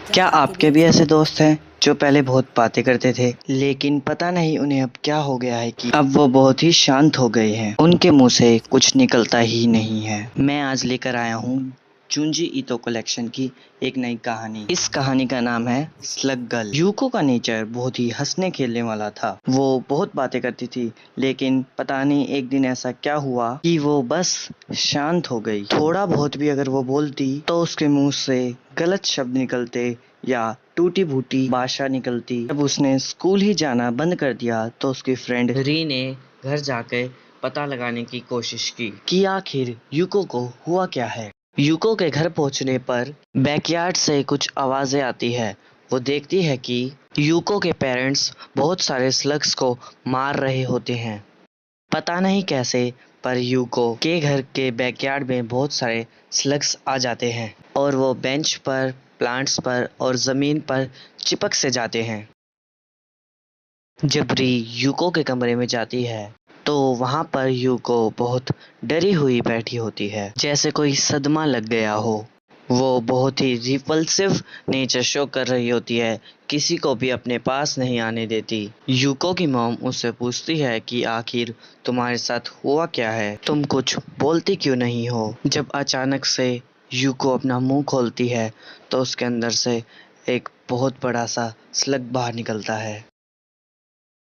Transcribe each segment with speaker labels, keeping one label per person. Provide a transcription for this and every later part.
Speaker 1: क्या आपके भी ऐसे दोस्त हैं जो पहले बहुत बातें करते थे लेकिन पता नहीं उन्हें अब क्या हो गया है कि अब वो बहुत ही शांत हो गए हैं, उनके मुंह से कुछ निकलता ही नहीं है। मैं आज लेकर आया हूँ जुंजी ईतो कलेक्शन की एक नई कहानी। इस कहानी का नाम है स्लग गर्ल। यूको का नेचर बहुत ही हंसने खेलने वाला था। वो बहुत बातें करती थी लेकिन पता नहीं एक दिन ऐसा क्या हुआ कि वो बस शांत हो गई। थोड़ा बहुत भी अगर वो बोलती तो उसके मुंह से गलत शब्द निकलते या टूटी फूटी भाषा निकलती। जब उसने स्कूल ही जाना बंद कर दिया तो उसकी फ्रेंड री ने घर जाकर पता लगाने की कोशिश की कि आखिर यूको को हुआ क्या है। यूको के घर पहुंचने पर बैकयार्ड से कुछ आवाजें आती है। वो देखती है कि यूको के पेरेंट्स बहुत सारे स्लग्स को मार रहे होते हैं। पता नहीं कैसे पर यूको के घर के बैकयार्ड में बहुत सारे स्लग्स आ जाते हैं और वो बेंच पर, प्लांट्स पर और ज़मीन पर चिपक से जाते हैं। जब री यूको के कमरे में जाती है तो वहाँ पर यूको बहुत डरी हुई बैठी होती है, जैसे कोई सदमा लग गया हो। वो बहुत ही रिपल्सिव नेचर शो कर रही होती है, किसी को भी अपने पास नहीं आने देती। यूको की मॉम उससे पूछती है कि आखिर तुम्हारे साथ हुआ क्या है, तुम कुछ बोलती क्यों नहीं हो। जब अचानक से यूको अपना मुंह खोलती है तो उसके अंदर से एक बहुत बड़ा सा स्लग बाहर निकलता है।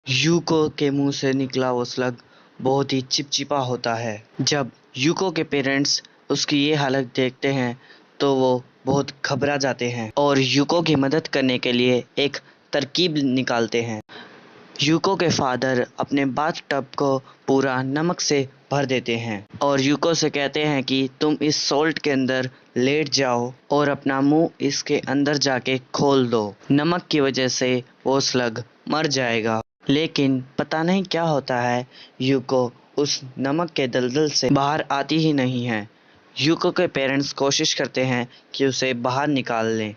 Speaker 1: यूको के मुंह से निकला वो स्लग बहुत ही चिपचिपा होता है। जब यूको के पेरेंट्स उसकी ये हालत देखते हैं तो वो बहुत घबरा जाते हैं और यूको की मदद करने के लिए एक तरकीब निकालते हैं। यूको के फादर अपने बाथ टब को पूरा नमक से भर देते हैं और यूको से कहते हैं कि तुम इस सॉल्ट के अंदर लेट जाओ और अपना मुंह इसके अंदर जाके खोल दो। नमक की वजह से वो स्लग मर जाएगा। लेकिन पता नहीं क्या होता है, यूको उस नमक के दलदल से बाहर आती ही नहीं है। यूको के पेरेंट्स कोशिश करते हैं कि उसे बाहर निकाल लें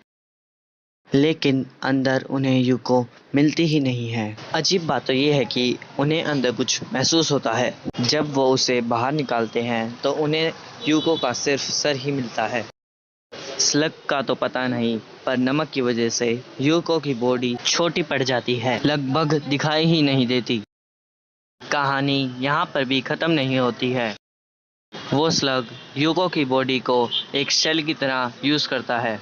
Speaker 1: लेकिन अंदर उन्हें यूको मिलती ही नहीं है। अजीब बात तो ये है कि उन्हें अंदर कुछ महसूस होता है। जब वो उसे बाहर निकालते हैं तो उन्हें यूको का सिर्फ सर ही मिलता है। स्लग का तो पता नहीं पर नमक की वजह से यूको की बॉडी छोटी पड़ जाती है, लगभग दिखाई ही नहीं देती। कहानी यहाँ पर भी खत्म नहीं होती है। वो स्लग यूको की बॉडी को एक शेल की तरह यूज करता है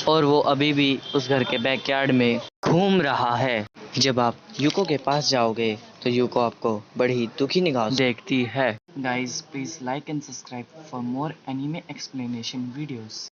Speaker 1: और वो अभी भी उस घर के बैकयार्ड में घूम रहा है। जब आप यूको के पास जाओगे तो यूको आपको बड़ी दुखी निगाह से देखती है। Guys please like and subscribe for more anime explanation videos.